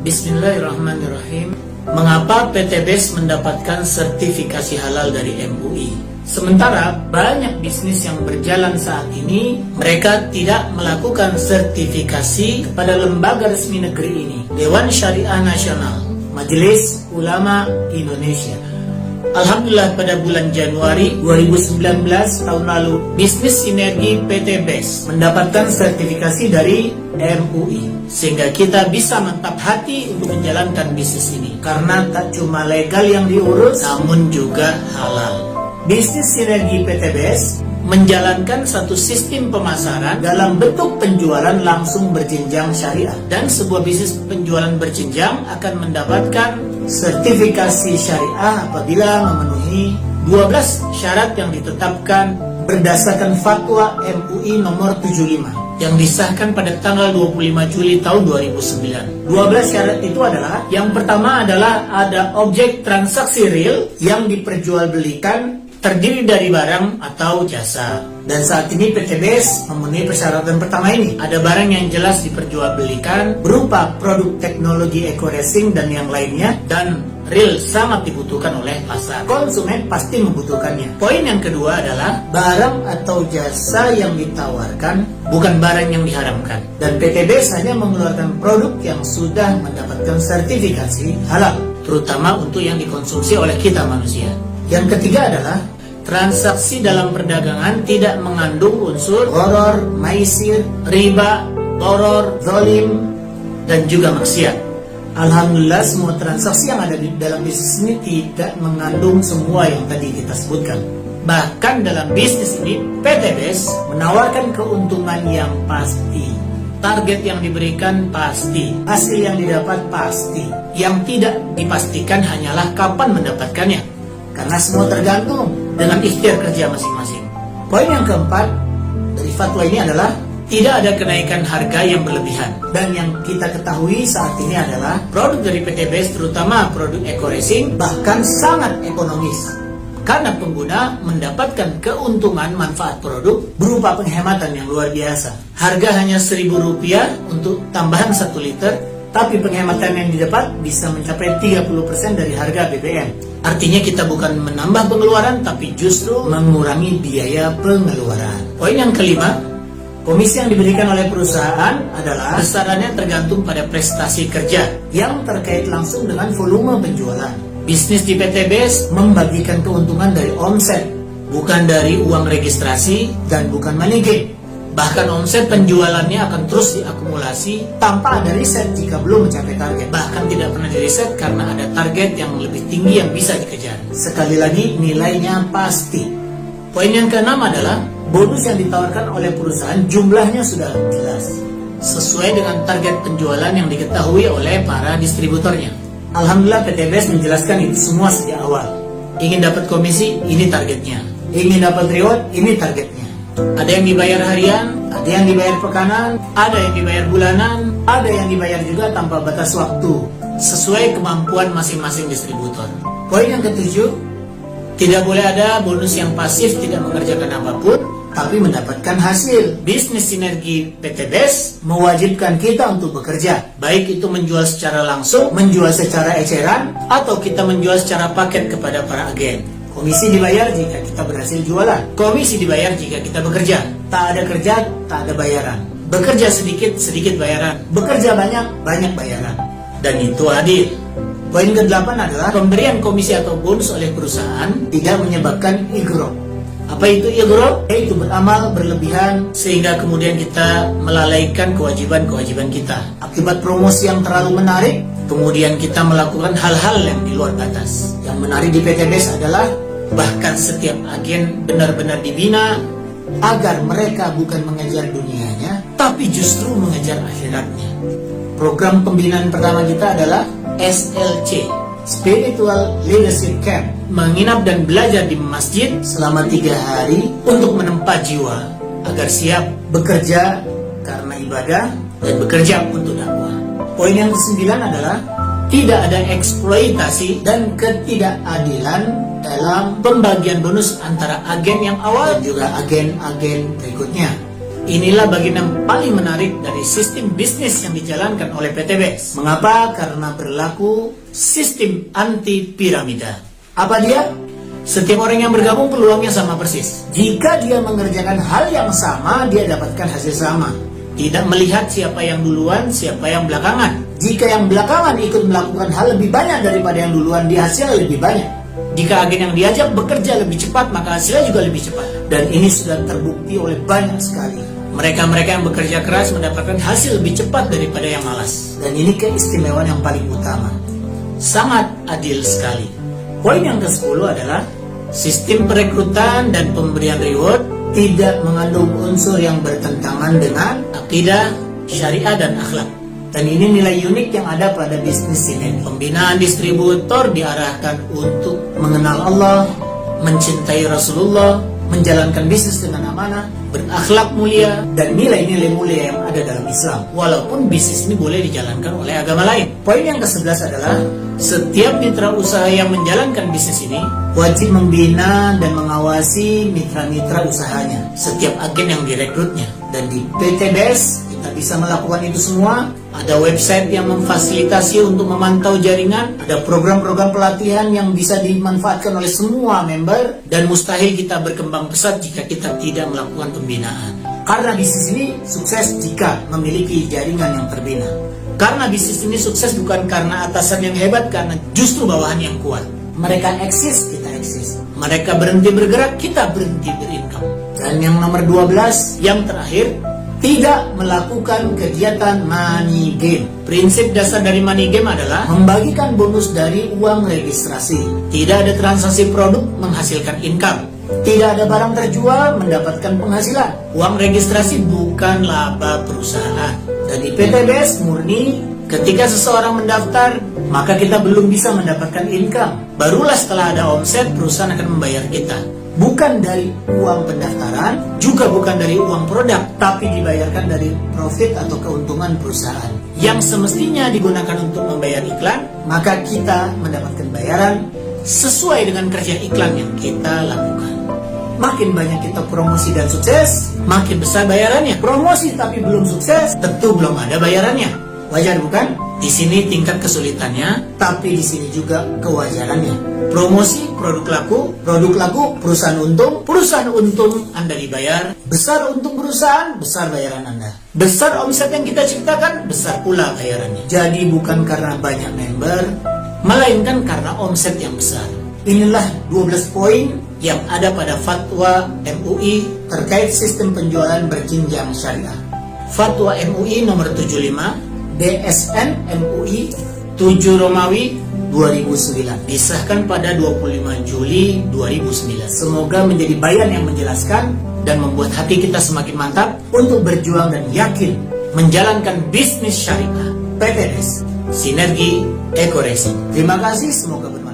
Bismillahirrahmanirrahim. Mengapa PT BES mendapatkan sertifikasi halal dari MUI? Sementara banyak bisnis yang berjalan saat ini, mereka tidak melakukan sertifikasi kepada lembaga resmi negeri ini, Dewan Syariah Nasional, Majelis Ulama Indonesia. Alhamdulillah pada bulan Januari 2019 tahun lalu, bisnis sinergi PT BES mendapatkan sertifikasi dari MUI, sehingga kita bisa mantap hati untuk menjalankan bisnis ini, karena tak cuma legal yang diurus, namun juga halal. Bisnis sinergi PT BES menjalankan satu sistem pemasaran dalam bentuk penjualan langsung berjenjang syariah, dan sebuah bisnis penjualan berjenjang akan mendapatkan sertifikasi syariah apabila memenuhi 12 syarat yang ditetapkan berdasarkan fatwa MUI nomor 75 yang disahkan pada tanggal 25 Juli tahun 2009. 12 syarat itu adalah, yang pertama adalah ada objek transaksi real yang diperjualbelikan terdiri dari barang atau jasa. Dan saat ini PT BES memenuhi persyaratan pertama ini. Ada barang yang jelas diperjualbelikan berupa produk teknologi eco-racing dan yang lainnya, dan real sangat dibutuhkan oleh pasar. Konsumen pasti membutuhkannya. Poin yang kedua adalah barang atau jasa yang ditawarkan bukan barang yang diharamkan. Dan PT BES hanya mengeluarkan produk yang sudah mendapatkan sertifikasi halal, terutama untuk yang dikonsumsi oleh kita manusia. Yang ketiga adalah transaksi dalam perdagangan tidak mengandung unsur gharar, maisir, riba, gharar, zalim, dan juga maksiat. Alhamdulillah semua transaksi yang ada di dalam bisnis ini tidak mengandung semua yang tadi kita sebutkan. Bahkan dalam bisnis ini PT BES menawarkan keuntungan yang pasti. Target yang diberikan pasti, hasil yang didapat pasti. Yang tidak dipastikan hanyalah kapan mendapatkannya, karena semua tergantung dengan ikhtiar kerja masing-masing. Poin yang keempat dari fatwa ini adalah tidak ada kenaikan harga yang berlebihan. Dan yang kita ketahui saat ini adalah produk dari PT BES, terutama produk eco-racing, bahkan sangat ekonomis, karena pengguna mendapatkan keuntungan manfaat produk berupa penghematan yang luar biasa. Harga hanya Rp1.000 untuk tambahan 1 liter, tapi penghematan yang didapat bisa mencapai 30% dari harga BBM. Artinya kita bukan menambah pengeluaran, tapi justru mengurangi biaya pengeluaran. Poin yang kelima, komisi yang diberikan oleh perusahaan adalah besarannya tergantung pada prestasi kerja yang terkait langsung dengan volume penjualan. Bisnis di PT BES membagikan keuntungan dari omset, bukan dari uang registrasi dan bukan money gain. Bahkan omset penjualannya akan terus diakumulasi tanpa ada riset jika belum mencapai target. Bahkan tidak pernah diriset karena ada target yang lebih tinggi yang bisa dikejar. Sekali lagi, nilainya pasti. Poin yang keenam adalah bonus yang ditawarkan oleh perusahaan jumlahnya sudah jelas, sesuai dengan target penjualan yang diketahui oleh para distributornya. Alhamdulillah PT BES menjelaskan itu semua sejak awal. Ingin dapat komisi, ini targetnya. Ingin dapat reward, ini targetnya. Ada yang dibayar harian, ada yang dibayar pekanan, ada yang dibayar bulanan, ada yang dibayar juga tanpa batas waktu, sesuai kemampuan masing-masing distributor. Poin yang ketujuh, tidak boleh ada bonus yang pasif tidak mengerjakan apapun, tapi mendapatkan hasil. Bisnis sinergi PT BES mewajibkan kita untuk bekerja, baik itu menjual secara langsung, menjual secara eceran, atau kita menjual secara paket kepada para agen. Komisi dibayar jika kita berhasil jualan. Komisi dibayar jika kita bekerja. Tak ada kerja, tak ada bayaran. Bekerja sedikit, sedikit bayaran. Bekerja banyak, banyak bayaran. Dan itu adil. Poin ke-8 adalah pemberian komisi atau bonus oleh perusahaan tidak menyebabkan ighro. Apa itu ighro? Yaitu beramal berlebihan sehingga kemudian kita melalaikan kewajiban-kewajiban kita. Akibat promosi yang terlalu menarik, kemudian kita melakukan hal-hal yang di luar batas. Yang menarik di PT BES adalah bahkan setiap agen benar-benar dibina agar mereka bukan mengejar dunianya, tapi justru mengejar akhiratnya. Program pembinaan pertama kita adalah SLC, Spiritual Leadership Camp, menginap dan belajar di masjid selama 3 hari untuk menempa jiwa agar siap bekerja karena ibadah dan bekerja untuk dakwah. Poin yang ke-9 adalah tidak ada eksploitasi dan ketidakadilan dalam pembagian bonus antara agen yang awal dan juga agen-agen berikutnya. Inilah bagian yang paling menarik dari sistem bisnis yang dijalankan oleh PTBS. Mengapa? Karena berlaku sistem anti piramida. Apa dia? Setiap orang yang bergabung peluangnya sama persis. Jika dia mengerjakan hal yang sama, dia dapatkan hasil sama. Tidak melihat siapa yang duluan, siapa yang belakangan. Jika yang belakangan ikut melakukan hal lebih banyak daripada yang duluan, dia hasilnya lebih banyak. Jika agen yang diajak bekerja lebih cepat, maka hasilnya juga lebih cepat. Dan ini sudah terbukti oleh banyak sekali. Mereka-mereka yang bekerja keras mendapatkan hasil lebih cepat daripada yang malas. Dan ini keistimewaan yang paling utama. Sangat adil sekali. Poin yang ke-10 adalah sistem perekrutan dan pemberian reward tidak mengandung unsur yang bertentangan dengan akidah, syariah, dan akhlak. Dan ini nilai unik yang ada pada bisnis ini. Pembinaan distributor diarahkan untuk mengenal Allah, mencintai Rasulullah, menjalankan bisnis dengan amanah, berakhlak mulia, dan nilai-nilai mulia yang ada dalam Islam. Walaupun bisnis ini boleh dijalankan oleh agama lain. Poin yang ke-11 adalah setiap mitra usaha yang menjalankan bisnis ini wajib membina dan mengawasi mitra-mitra usahanya, setiap agen yang direkrutnya. Dan di PTBS kita bisa melakukan itu semua. Ada website yang memfasilitasi untuk memantau jaringan, ada program-program pelatihan yang bisa dimanfaatkan oleh semua member, dan mustahil kita berkembang pesat jika kita tidak melakukan pembinaan. Karena bisnis ini sukses jika memiliki jaringan yang terbina. Karena bisnis ini sukses bukan karena atasan yang hebat, karena justru bawahan yang kuat. Mereka eksis, kita eksis. Mereka berhenti bergerak, kita berhenti berincome. Dan yang nomor 12, yang terakhir, tidak melakukan kegiatan money game. Prinsip dasar dari money game adalah membagikan bonus dari uang registrasi. Tidak ada transaksi produk menghasilkan income. Tidak ada barang terjual mendapatkan penghasilan. Uang registrasi bukan laba perusahaan. Dan di PTBS murni, ketika seseorang mendaftar, maka kita belum bisa mendapatkan income. Barulah setelah ada omset, perusahaan akan membayar kita. Bukan dari uang pendaftaran, juga bukan dari uang produk, tapi dibayarkan dari profit atau keuntungan perusahaan yang semestinya digunakan untuk membayar iklan. Maka kita mendapatkan bayaran sesuai dengan kerja iklan yang kita lakukan. Makin banyak kita promosi dan sukses, makin besar bayarannya. Promosi tapi belum sukses, tentu belum ada bayarannya. Wajar bukan? Di sini tingkat kesulitannya, tapi di sini juga kewajarannya. Promosi, produk laku, perusahaan untung, Anda dibayar. Besar untung perusahaan, besar bayaran Anda. Besar omset yang kita ciptakan, besar pula bayarannya. Jadi bukan karena banyak member, melainkan karena omset yang besar. Inilah 12 poin yang ada pada fatwa MUI terkait sistem penjualan berjenjang syariah. Fatwa MUI nomor 75 DSN MUI 7 Romawi 2009, disahkan pada 25 Juli 2009. Semoga menjadi bayan yang menjelaskan dan membuat hati kita semakin mantap untuk berjuang dan yakin menjalankan bisnis syariah. PTBS, Sinergi Eco Racing. Terima kasih, semoga bermanfaat.